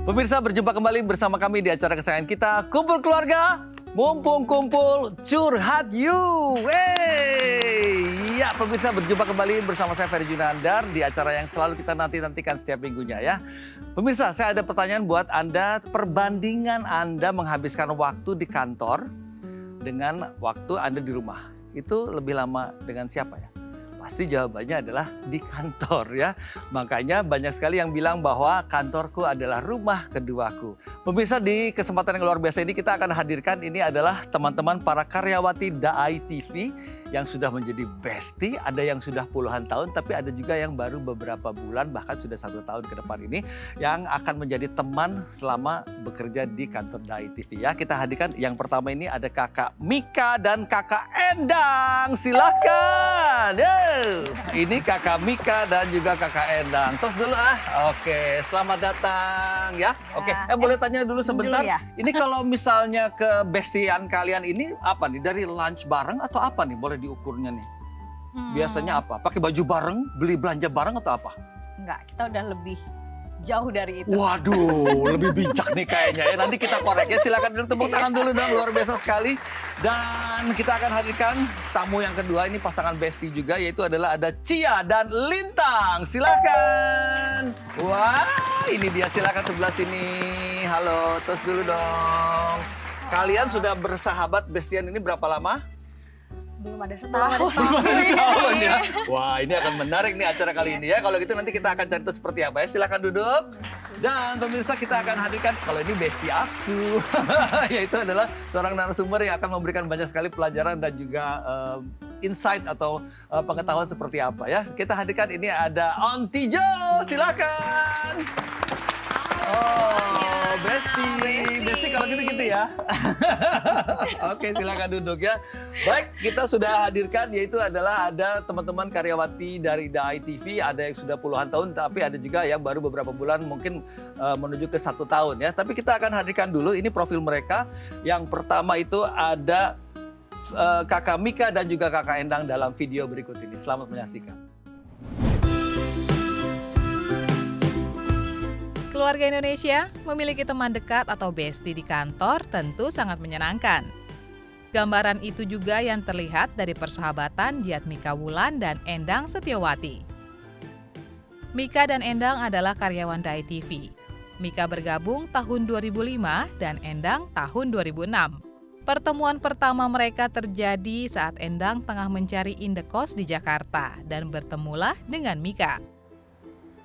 Pemirsa, berjumpa kembali bersama kami di acara kesayangan kita, Kumpul Keluarga, Mumpung Kumpul Curhat You. Ya, pemirsa, berjumpa kembali bersama saya Ferry Junandar di acara yang selalu kita nantikan setiap minggunya ya. Pemirsa, saya ada pertanyaan buat Anda. Perbandingan Anda menghabiskan waktu di kantor dengan waktu Anda di rumah, itu lebih lama dengan siapa ya? Pasti jawabannya adalah di kantor ya. Makanya banyak sekali yang bilang bahwa kantorku adalah rumah keduaku. Pemirsa, di kesempatan yang luar biasa ini kita akan hadirkan ini adalah teman-teman para karyawati Daai TV yang sudah menjadi bestie. Ada yang sudah puluhan tahun, tapi ada juga yang baru beberapa bulan, bahkan sudah 1 tahun ke depan ini yang akan menjadi teman selama bekerja di kantor Daai TV ya. Kita hadirkan yang pertama ini ada Kakak Mika dan Kakak Endang. Silakan. Ini Kakak Mika dan juga Kakak Endang. Tos dulu ah. Oke, selamat datang ya. Oke, boleh tanya dulu sebentar. Ya. Ini kalau misalnya ke bestian kalian ini apa nih? Dari lunch bareng atau apa nih? Boleh diukurnya nih. Biasanya apa? Pakai baju bareng, beli belanja bareng atau apa? Enggak, kita udah lebih jauh dari itu. Waduh, lebih bijak nih kayaknya ya. Nanti kita korek ya. Silakan dulu, tepuk tangan dulu dong, luar biasa sekali. Dan kita akan hadirkan tamu yang kedua, ini pasangan bestie juga, yaitu adalah ada Cia dan Lintang. Silakan. Wah, ini dia, silakan sebelah sini. Halo, terus dulu dong. Kalian sudah bersahabat bestian ini berapa lama? Belum ada setahun. Tahun ya. Wah, ini akan menarik nih acara kali ini ya. Kalau gitu nanti kita akan cari tahu seperti apa ya. Silakan duduk. Dan pemirsa, kita akan hadirkan, kalau ini bestie aku, yaitu adalah seorang narasumber yang akan memberikan banyak sekali pelajaran dan juga insight atau pengetahuan seperti apa ya. Kita hadirkan ini ada Ontijo. Silakan. Oh, bestie kalau gitu-gitu ya. Oke, silakan duduk ya. Baik, kita sudah hadirkan, yaitu adalah ada teman-teman karyawati dari Daai TV, ada yang sudah puluhan tahun, tapi ada juga yang baru beberapa bulan, mungkin menuju ke 1 tahun ya. Tapi kita akan hadirkan dulu, ini profil mereka. Yang pertama itu ada Kakak Mika dan juga Kakak Endang dalam video berikut ini. Selamat menyaksikan. Keluarga Indonesia memiliki teman dekat atau bestie di kantor tentu sangat menyenangkan. Gambaran itu juga yang terlihat dari persahabatan Diat Mika Wulan dan Endang Setiawati. Mika dan Endang adalah karyawan Daai TV. Mika bergabung tahun 2005 dan Endang tahun 2006. Pertemuan pertama mereka terjadi saat Endang tengah mencari indekos di Jakarta dan bertemulah dengan Mika.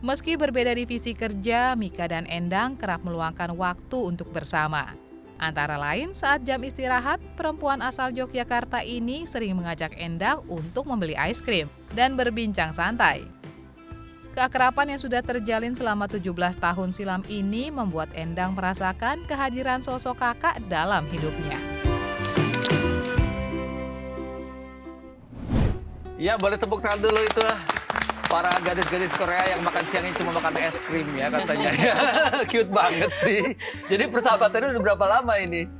Meski berbeda divisi kerja, Mika dan Endang kerap meluangkan waktu untuk bersama. Antara lain saat jam istirahat, perempuan asal Yogyakarta ini sering mengajak Endang untuk membeli es krim dan berbincang santai. Keakraban yang sudah terjalin selama 17 tahun silam ini membuat Endang merasakan kehadiran sosok kakak dalam hidupnya. Ya, boleh tepuk tangan dulu itu. Para gadis-gadis Korea yang makan siangnya cuma makan es krim ya katanya. Cute banget sih. Jadi persahabatannya udah berapa lama ini?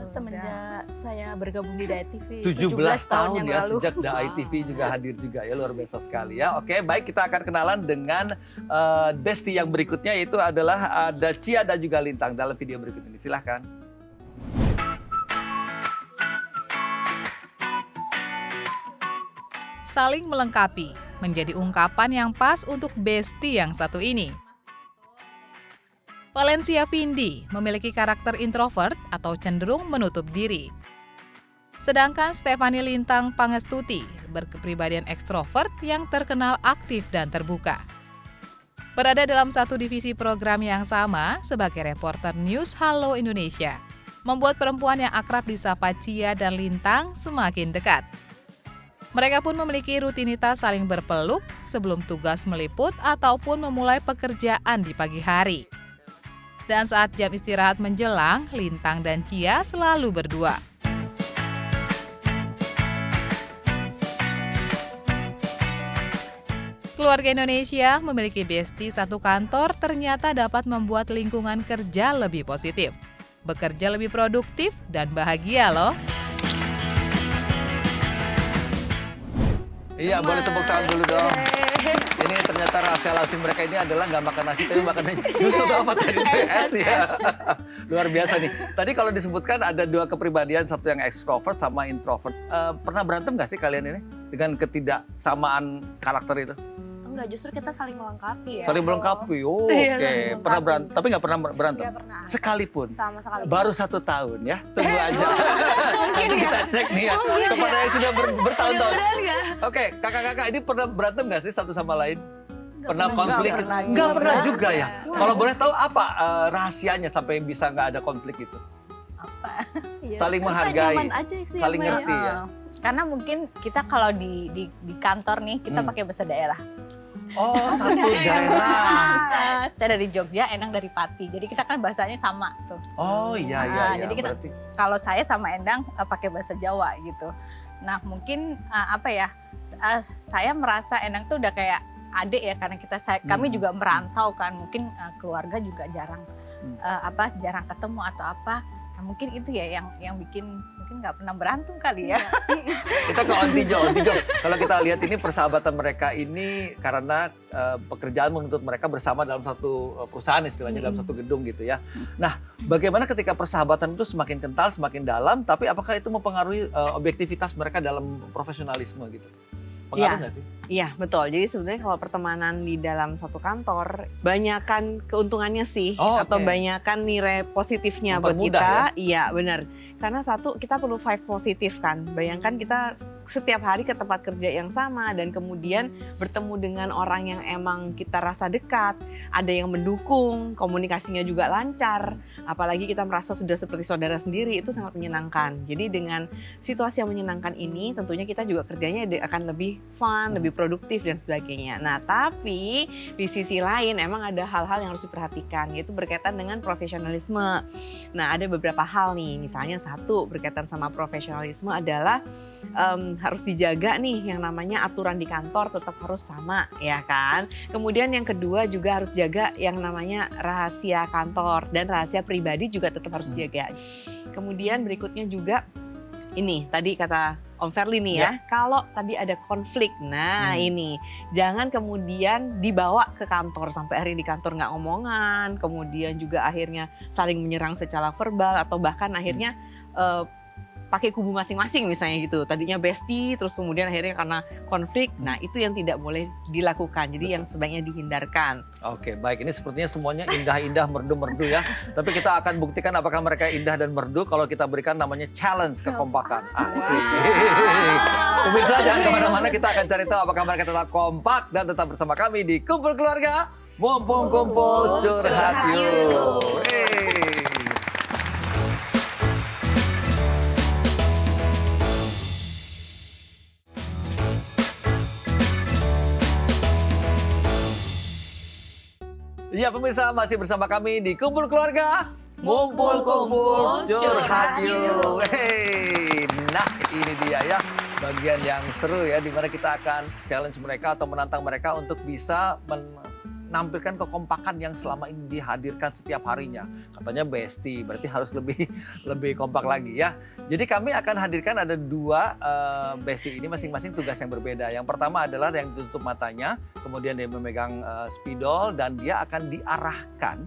Semenjak saya bergabung di Daai TV 17 tahun yang ya, lalu. sejak Daai TV juga hadir juga ya, luar biasa sekali ya. Oke, baik, kita akan kenalan dengan bestie yang berikutnya, yaitu adalah ada Cia dan juga Lintang dalam video berikut ini. Silahkan. Saling melengkapi menjadi ungkapan yang pas untuk bestie yang satu ini. Valencia Vindi memiliki karakter introvert atau cenderung menutup diri. Sedangkan Stephanie Lintang Pangestuti berkepribadian ekstrovert yang terkenal aktif dan terbuka. Berada dalam satu divisi program yang sama sebagai reporter News Halo Indonesia, membuat perempuan yang akrab disapa Cia dan Lintang semakin dekat. Mereka pun memiliki rutinitas saling berpeluk sebelum tugas meliput ataupun memulai pekerjaan di pagi hari. Dan saat jam istirahat menjelang, Lintang dan Cia selalu berdua. Keluarga Indonesia memiliki bestie satu kantor ternyata dapat membuat lingkungan kerja lebih positif, bekerja lebih produktif, dan bahagia loh. Iya, boleh tepuk tangan dulu dong. Ini ternyata rahasia langsing mereka ini adalah nggak makan nasi tapi makan susu atau apa tadi PS ya. Luar biasa nih. Tadi kalau disebutkan ada dua kepribadian, satu yang ekstrovert sama introvert. Pernah berantem nggak sih kalian ini dengan ketidaksamaan karakter itu? Enggak, justru kita saling melengkapi ya. Saling melengkapi. Oh, Iya, oke. saling Pernah melengkapi. berantem tapi nggak pernah berantem. Nggak pernah. Sekalipun. Sama sekali. Baru 1 tahun ya, tunggu aja. Nanti kita cek nih ya, kepada yang sudah bertahun-tahun. Oke, kakak-kakak ini pernah berantem nggak sih satu sama lain? Pernah konflik? Nggak pernah juga ya. Kalau boleh tahu apa rahasianya sampai bisa nggak ada konflik itu? Iya, Saling kita menghargai, nyaman aja sih saling sama ngerti ya. Karena mungkin kita kalau di kantor nih, kita pakai bahasa daerah. Oh, satu daerah. Saya dari Jogja, Endang dari Pati. Jadi kita kan bahasanya sama tuh. Oh iya iya. Jadi kita Berarti kalau saya sama Endang pakai bahasa Jawa gitu. Nah mungkin saya merasa Endang tuh udah kayak adik ya, karena kami juga merantau kan, mungkin keluarga juga jarang jarang ketemu atau apa. Nah, mungkin itu ya yang bikin mungkin nggak pernah berantem kali ya. kita ke Ontijo. Kalau kita lihat ini persahabatan mereka ini karena pekerjaan menuntut mereka bersama dalam satu perusahaan istilahnya, dalam satu gedung gitu ya. Nah, bagaimana ketika persahabatan itu semakin kental, semakin dalam, tapi apakah itu mempengaruhi objektivitas mereka dalam profesionalisme gitu? Pengaruh nggak sih? Iya, betul. Jadi sebenarnya kalau pertemanan di dalam satu kantor, banyakan keuntungannya sih, atau banyakan nilai positifnya buat kita. Ya? Iya, benar. Karena satu, kita perlu vibe positif kan. Bayangkan kita setiap hari ke tempat kerja yang sama dan kemudian bertemu dengan orang yang emang kita rasa dekat, ada yang mendukung, komunikasinya juga lancar, apalagi kita merasa sudah seperti saudara sendiri, itu sangat menyenangkan. Jadi dengan situasi yang menyenangkan ini, tentunya kita juga kerjanya akan lebih fun, lebih produktif dan sebagainya. Nah, tapi di sisi lain emang ada hal-hal yang harus diperhatikan, yaitu berkaitan dengan profesionalisme. Nah, ada beberapa hal nih, misalnya satu berkaitan sama profesionalisme adalah harus dijaga nih yang namanya aturan di kantor tetap harus sama, ya kan? Kemudian yang kedua juga harus jaga yang namanya rahasia kantor dan rahasia pribadi juga tetap harus dijaga. Kemudian berikutnya juga ini tadi kata Om Ferli nih ya, kalau tadi ada konflik, nah ini jangan kemudian dibawa ke kantor sampai hari di kantor nggak ngomongan, kemudian juga akhirnya saling menyerang secara verbal atau bahkan akhirnya pakai kubu masing-masing misalnya gitu. Tadinya bestie, terus kemudian akhirnya karena konflik. Nah, itu yang tidak boleh dilakukan. Jadi yang sebaiknya dihindarkan. Oke, baik. Ini sepertinya semuanya indah-indah, merdu-merdu ya. Tapi kita akan buktikan apakah mereka indah dan merdu kalau kita berikan namanya challenge kekompakan. Asik. Pemirsa, jangan kemana-mana. Kita akan cari tahu apakah mereka tetap kompak dan tetap bersama kami di Kumpul Keluarga. Mumpung kumpul curhat yuk. Iya pemirsa, masih bersama kami di Kumpul Keluarga. Mumpul-kumpul curhat yuk. Nah ini dia ya, bagian yang seru ya, dimana kita akan challenge mereka atau menantang mereka untuk bisa menampilkan kekompakan yang selama ini dihadirkan setiap harinya. Katanya bestie, berarti harus lebih kompak lagi ya. Jadi kami akan hadirkan ada dua bestie ini, masing-masing tugas yang berbeda. Yang pertama adalah yang ditutup matanya, kemudian dia memegang spidol dan dia akan diarahkan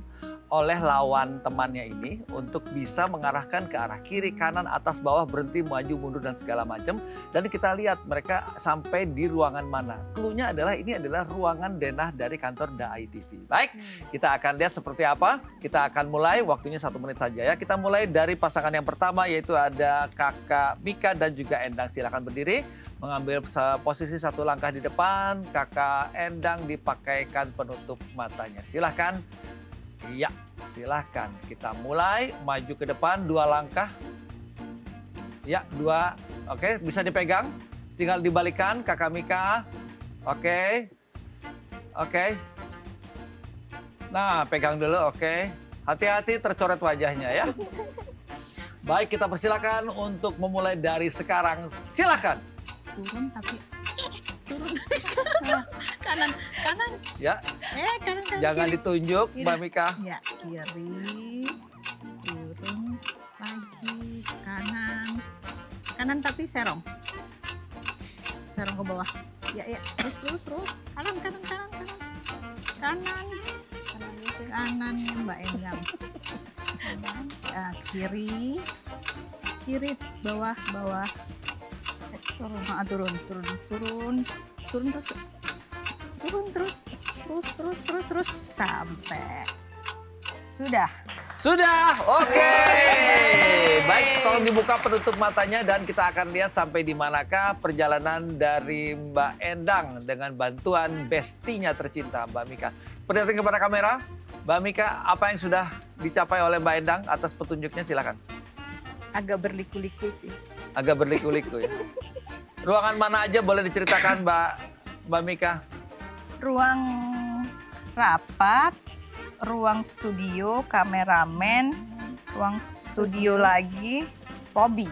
oleh lawan temannya ini untuk bisa mengarahkan ke arah kiri, kanan, atas, bawah, berhenti, maju, mundur, dan segala macam. Dan kita lihat mereka sampai di ruangan mana. Cluenya adalah ini adalah ruangan denah dari kantor DAI TV. Baik, kita akan lihat seperti apa. Kita akan mulai, waktunya 1 menit saja ya. Kita mulai dari pasangan yang pertama, yaitu ada Kakak Mika dan juga Endang. Silakan berdiri, mengambil posisi 1 langkah di depan. Kakak Endang dipakaikan penutup matanya. Silakan. Ya, silahkan. Kita mulai, maju ke depan 2 langkah. Ya, 2. Oke, bisa dipegang. Tinggal dibalikan, Kakak Mika. Oke. Nah, pegang dulu, oke. Hati-hati tercoret wajahnya ya. Baik, kita persilakan untuk memulai dari sekarang. Silakan. Turun tapi turun. kanan. Ya. Kanan. Jangan kiri. ditunjuk, Kiri. Mbak Mika. Ya, kiri. Turun lagi kanan. Kanan tapi serong. Serong ke bawah. Ya, terus. Kanan. Kanannya Mbak Endang. Kanan. Kiri, bawah. Turun terus sampai sudah. Sudah, oke. Baik, tolong dibuka penutup matanya dan kita akan lihat sampai di manakah perjalanan dari Mbak Endang dengan bantuan bestinya tercinta, Mbak Mika. Perhatikan kepada kamera, Mbak Mika, apa yang sudah dicapai oleh Mbak Endang atas petunjuknya, silakan. Agak berliku-liku sih. Agak berliku-liku ya. Ruangan mana aja boleh diceritakan, Mbak Mika? Ruang rapat, ruang studio, kameramen, ruang studio lagi, lobby.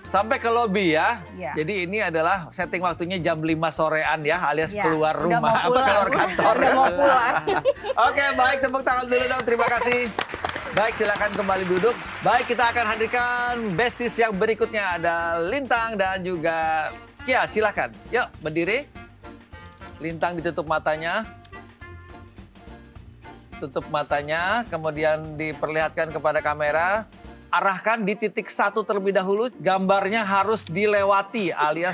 Sampai ke lobi ya. Iya. Jadi ini adalah setting waktunya jam 5 sorean ya, alias Iya, keluar udah rumah, mau pulang. keluar kantor. Udah mau pulang. Oke, baik, tepuk tangan dulu dong. Terima kasih. Baik, silakan kembali duduk. Baik, kita akan hadirkan besties yang berikutnya. Ada Lintang dan juga Kia, silakan. Yuk, berdiri. Lintang ditutup matanya. Tutup matanya, kemudian diperlihatkan kepada kamera. Arahkan di titik 1 terlebih dahulu. Gambarnya harus dilewati alias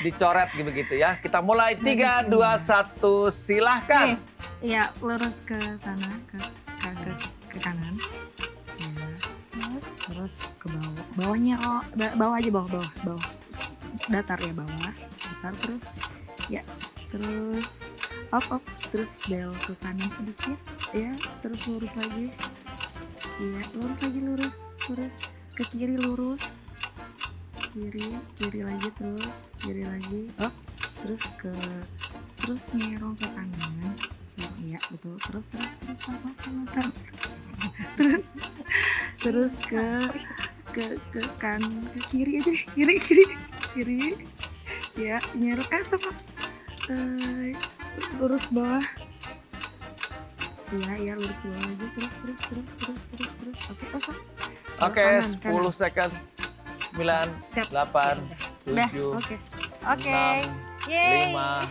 dicoret begitu ya. Kita mulai 3, 2, 1, silahkan. Iya, lurus ke sana, ke kanan. Ya. Terus ke bawah. Bawahnya bawah aja, bawah. Datar ya, bawah. Datar terus. Ya, terus up, terus belok ke kanan sedikit. Ya, terus lurus lagi. Iya, lurus ke kiri, lurus. Kiri lagi, terus kiri lagi. Up, terus ngerong ke kanan. Iya, betul. Terus terus ke kiri aja, kiri. Ya, nyerok stop. Lurus bawah. Iya, lurus bawah lagi. Terus. Oke, stop. Oke, Kanan. 10 second. 9, Step. 8, Udah, 7, oke. 6, 5,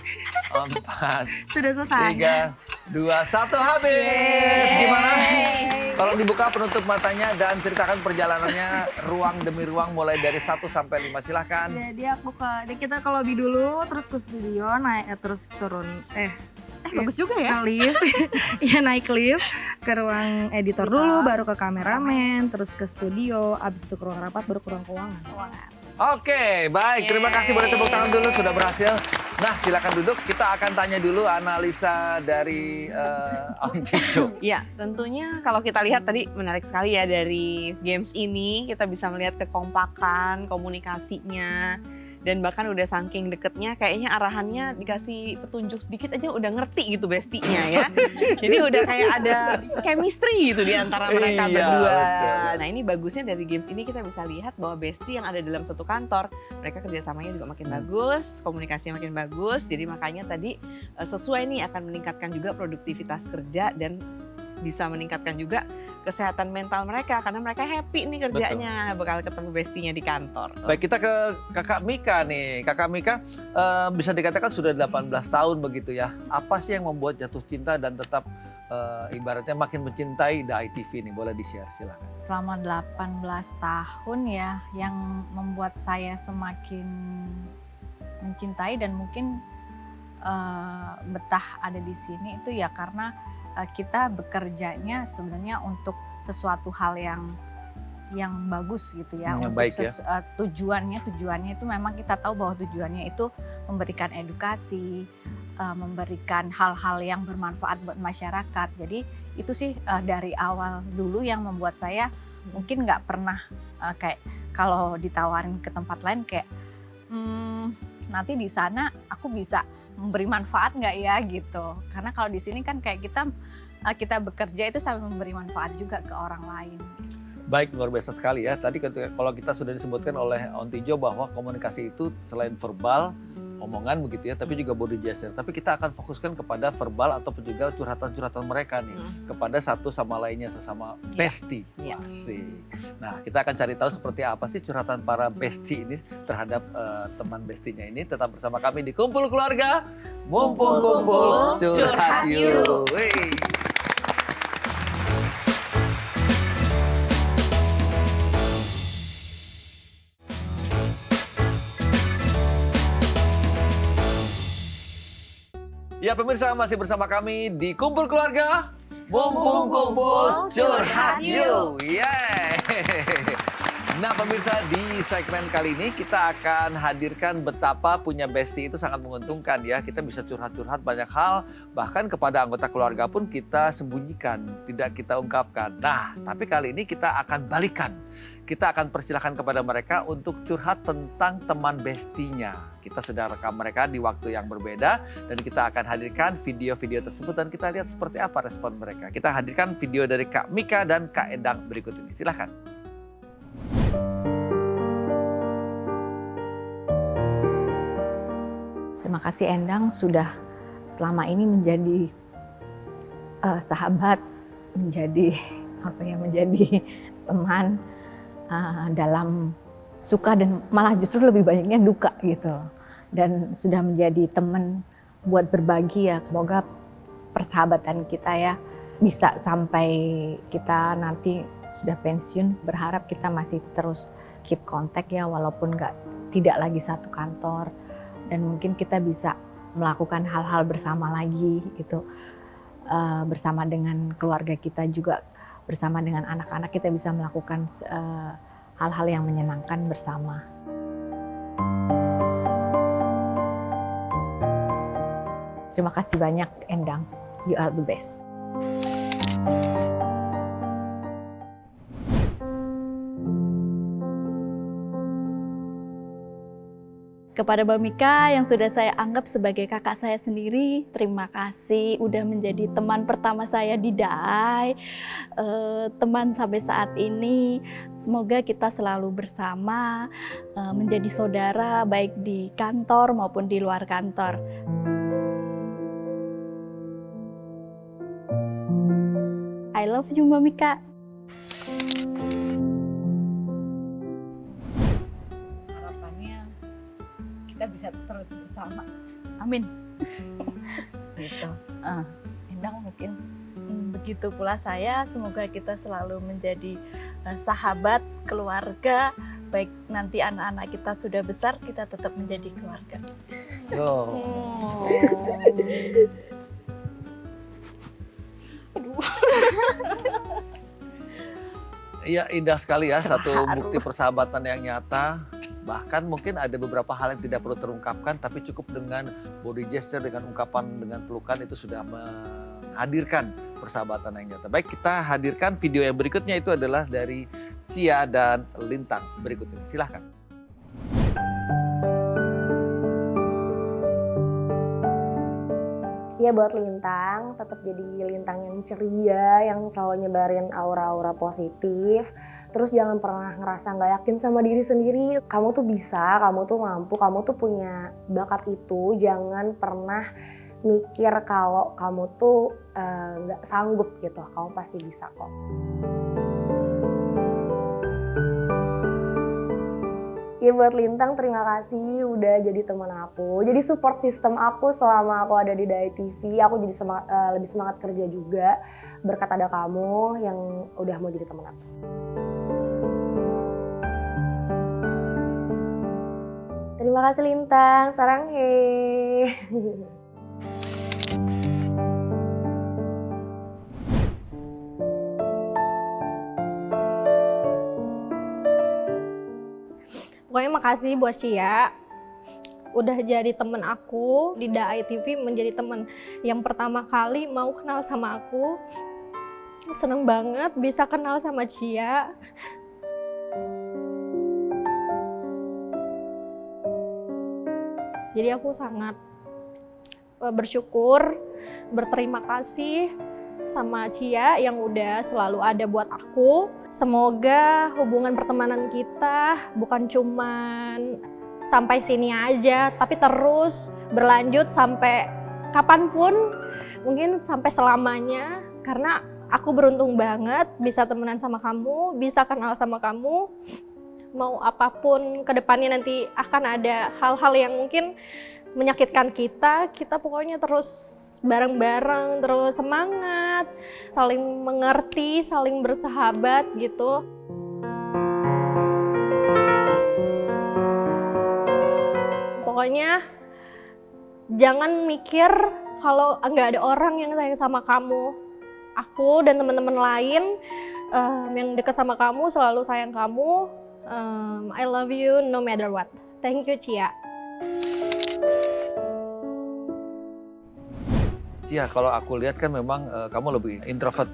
4, Sudah selesai. 3, 2, 1, habis. Gimana? Tolong dibuka penutup matanya dan ceritakan perjalanannya ruang demi ruang mulai dari 1 sampai 5. Silahkan. Jadi kita ke lobby dulu, terus ke studio, naik terus turun. Bagus juga ya. Ke lift. Iya, naik lift ke ruang editor dulu, baru ke kameramen, terus ke studio, abis itu ke ruang rapat, baru ke ruang keuangan. Oke, baik. Terima kasih. Boleh tepuk tangan dulu, sudah berhasil. Nah, silakan duduk. Kita akan tanya dulu analisa dari Om Tijo. Ya, tentunya kalau kita lihat tadi menarik sekali ya dari games ini, kita bisa melihat kekompakan, komunikasinya, dan bahkan udah saking deketnya kayaknya arahannya dikasih petunjuk sedikit aja udah ngerti gitu bestinya ya. Jadi udah kayak ada chemistry gitu di antara mereka Iya, berdua. betul. Nah, ini bagusnya dari games ini kita bisa lihat bahwa bestie yang ada dalam satu kantor, mereka kerjasamanya juga makin bagus, komunikasinya makin bagus. Jadi makanya tadi sesuai nih akan meningkatkan juga produktivitas kerja dan bisa meningkatkan juga kesehatan mental mereka karena mereka happy nih kerjanya bakal ketemu bestinya di kantor. Baik, kita ke Kakak Mika nih. Kakak Mika bisa dikatakan sudah 18 tahun begitu ya. Apa sih yang membuat jatuh cinta dan tetap ibaratnya makin mencintai The ITV nih? Boleh di-share, silakan. Selama 18 tahun ya, yang membuat saya semakin mencintai dan mungkin betah ada di sini itu ya karena kita bekerjanya sebenarnya untuk sesuatu hal yang bagus gitu ya. Yang untuk baik ya. Tujuannya itu memang kita tahu bahwa tujuannya itu memberikan edukasi, memberikan hal-hal yang bermanfaat buat masyarakat. Jadi itu sih dari awal dulu yang membuat saya mungkin nggak pernah kayak kalau ditawarin ke tempat lain kayak nanti di sana aku bisa memberi manfaat nggak ya gitu. Karena kalau di sini kan kayak kita bekerja itu sambil memberi manfaat juga ke orang lain. Baik, luar biasa sekali ya. Tadi kalau kita sudah disebutkan oleh Om Tijo bahwa komunikasi itu selain verbal, omongan begitu ya, tapi juga body gesture. Tapi kita akan fokuskan kepada verbal ataupun juga curhatan-curhatan mereka nih kepada satu sama lainnya, sesama bestie. Iya. Asik. Nah, kita akan cari tahu seperti apa sih curhatan para bestie ini terhadap teman bestinya ini. Tetap bersama kami di Kumpul Keluarga, mumpung kumpul curhat yuk. Wey. Ya pemirsa, masih bersama kami di Kumpul Keluarga, mumpung kumpul curhat yuk. Yeay. Nah pemirsa, di segmen kali ini kita akan hadirkan betapa punya bestie itu sangat menguntungkan ya. Kita bisa curhat-curhat banyak hal, bahkan kepada anggota keluarga pun kita sembunyikan, tidak kita ungkapkan. Nah, tapi kali ini kita akan balikan. Kita akan persilahkan kepada mereka untuk curhat tentang teman bestinya. Kita sudah rekam mereka di waktu yang berbeda dan kita akan hadirkan video-video tersebut dan kita lihat seperti apa respon mereka. Kita hadirkan video dari Kak Mika dan Kak Endang berikut ini. Silahkan. Terima kasih Endang sudah selama ini menjadi sahabat, menjadi teman dalam suka dan malah justru lebih banyaknya duka gitu. Dan sudah menjadi teman buat berbagi ya. Semoga persahabatan kita ya bisa sampai kita nanti sudah pensiun. Berharap kita masih terus keep kontak ya walaupun tidak lagi satu kantor. Dan mungkin kita bisa melakukan hal-hal bersama lagi gitu. Bersama dengan keluarga kita juga. Bersama dengan anak-anak kita bisa melakukan hal-hal yang menyenangkan bersama. Terima kasih banyak Endang, you are the best. Kepada Mbak Mika yang sudah saya anggap sebagai kakak saya sendiri, terima kasih udah menjadi teman pertama saya di DAI, teman sampai saat ini. Semoga kita selalu bersama, menjadi saudara baik di kantor maupun di luar kantor. I love you Mbak Mika. Kita bisa terus bersama. Amin. Gitu. Endang mungkin. Begitu pula saya, semoga kita selalu menjadi sahabat, keluarga. Baik nanti anak-anak kita sudah besar, kita tetap menjadi keluarga. Iya, indah sekali ya, satu bukti persahabatan yang nyata. Bahkan mungkin ada beberapa hal yang tidak perlu terungkapkan, tapi cukup dengan body gesture, dengan ungkapan, dengan pelukan itu sudah menghadirkan persahabatan yang nyata. Baik, kita hadirkan video yang berikutnya itu adalah dari Cia dan Lintang berikut ini. Silahkan. Ya buat Lintang, tetap jadi Lintang yang ceria, yang selalu nyebarin aura-aura positif. Terus jangan pernah ngerasa nggak yakin sama diri sendiri. Kamu tuh bisa, kamu tuh mampu, kamu tuh punya bakat itu. Jangan pernah mikir kalau kamu tuh nggak sanggup gitu. Kamu pasti bisa kok. Ya buat Lintang, terima kasih udah jadi teman aku, jadi support system aku selama aku ada di DAI TV. Aku jadi lebih semangat kerja juga berkat ada kamu yang udah mau jadi teman aku. Terima kasih Lintang, sarang he. Pokoknya makasih buat Cia udah jadi temen aku di DAI TV, menjadi temen yang pertama kali mau kenal sama aku. Seneng banget bisa kenal sama Cia. Jadi aku sangat bersyukur, berterima kasih sama Cia yang udah selalu ada buat aku. Semoga hubungan pertemanan kita bukan cuman sampai sini aja, tapi terus berlanjut sampai kapanpun, mungkin sampai selamanya, karena aku beruntung banget bisa temenan sama kamu, bisa kenal sama kamu. Mau apapun ke depannya nanti akan ada hal-hal yang mungkin menyakitkan kita pokoknya terus bareng-bareng, terus semangat, saling mengerti, saling bersahabat gitu. Pokoknya jangan mikir kalau nggak ada orang yang sayang sama kamu. Aku dan teman-teman lain yang dekat sama kamu selalu sayang kamu. I love you no matter what. Thank you, Cia. Cia, kalau aku lihat kan memang kamu lebih introvert.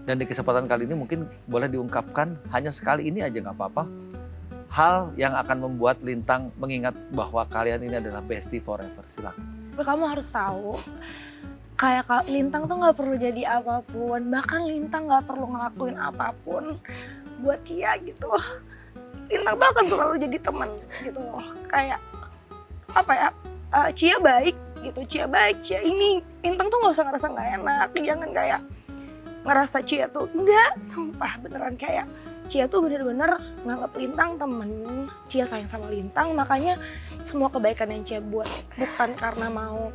Dan di kesempatan kali ini mungkin boleh diungkapkan hanya sekali ini aja nggak apa-apa. Hal yang akan membuat Lintang mengingat bahwa kalian ini adalah bestie forever. Silakan. Kamu harus tahu, kayak Lintang tuh nggak perlu jadi apapun, bahkan Lintang nggak perlu ngelakuin apapun buat Cia gitu. Lintang tuh akan selalu jadi teman gitu loh. Kayak apa ya? Cia baik gitu, Cia baik, Cia ini. Lintang tuh nggak usah ngerasa nggak enak, jangan kayak ngerasa Cia tuh enggak, sumpah beneran kayak Cia tuh bener-bener nganggap Lintang temen. Cia sayang sama Lintang, makanya semua kebaikan yang Cia buat bukan karena mau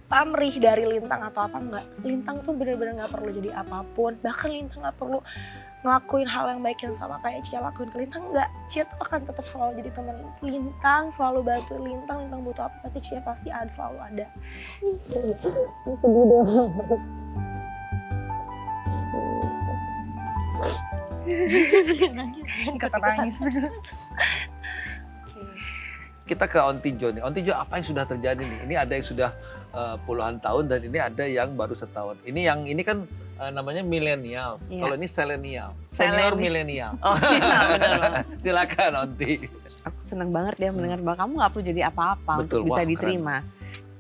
pamrih dari Lintang atau apa, enggak. Lintang tuh bener-bener gak perlu jadi apapun, bahkan Lintang gak perlu ngelakuin hal yang baik yang sama kayak Cia lakuin ke Lintang, enggak. Cia tuh akan tetap selalu jadi teman Lintang, selalu bantu Lintang. Lintang butuh apa pasti Cia pasti ada, selalu ada. Nangis. Kita ke Ontijo nih. Ontijo, apa yang sudah terjadi nih? Ini ada yang sudah puluhan tahun dan ini ada yang baru setahun. Ini kan namanya milenial. Iya. Kalau ini selenial, senior milenial. Oh iya, benar. Silakan Onti. Aku seneng banget dia mendengar bahwa kamu nggak perlu jadi apa-apa Betul, untuk bisa wah, diterima.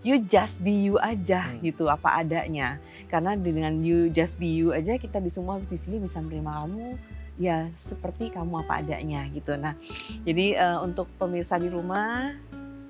You just be you aja gitu, apa adanya. Karena dengan you just be you aja, kita di semua di sini bisa menerima kamu ya seperti kamu apa adanya gitu. Nah, jadi untuk pemirsa di rumah,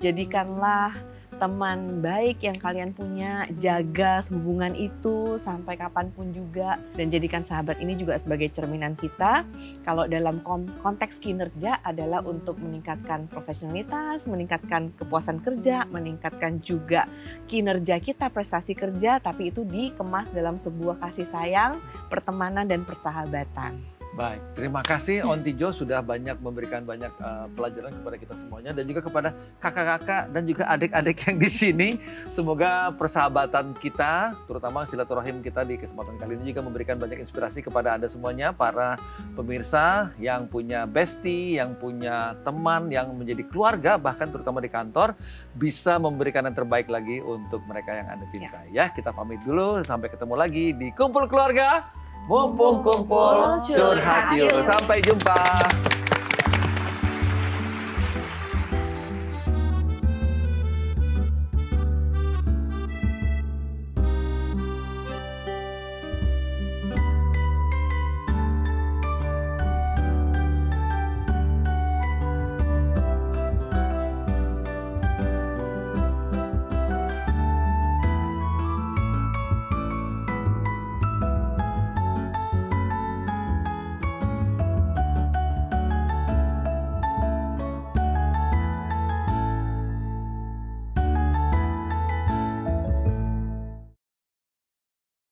jadikanlah teman baik yang kalian punya, jaga hubungan itu sampai kapanpun juga, dan jadikan sahabat ini juga sebagai cerminan kita. Kalau dalam konteks kinerja adalah untuk meningkatkan profesionalitas, meningkatkan kepuasan kerja, meningkatkan juga kinerja kita, prestasi kerja, tapi itu dikemas dalam sebuah kasih sayang, pertemanan dan persahabatan. Baik, terima kasih Ontijo sudah banyak memberikan banyak pelajaran kepada kita semuanya dan juga kepada kakak-kakak dan juga adik-adik yang di sini. Semoga persahabatan kita, terutama silaturahim kita di kesempatan kali ini juga memberikan banyak inspirasi kepada Anda semuanya, para pemirsa yang punya bestie, yang punya teman, yang menjadi keluarga, bahkan terutama di kantor, bisa memberikan yang terbaik lagi untuk mereka yang Anda cintai. Ya, kita pamit dulu, sampai ketemu lagi di Kumpul Keluarga. Mumpung kumpul, curhat yuk. Sampai jumpa.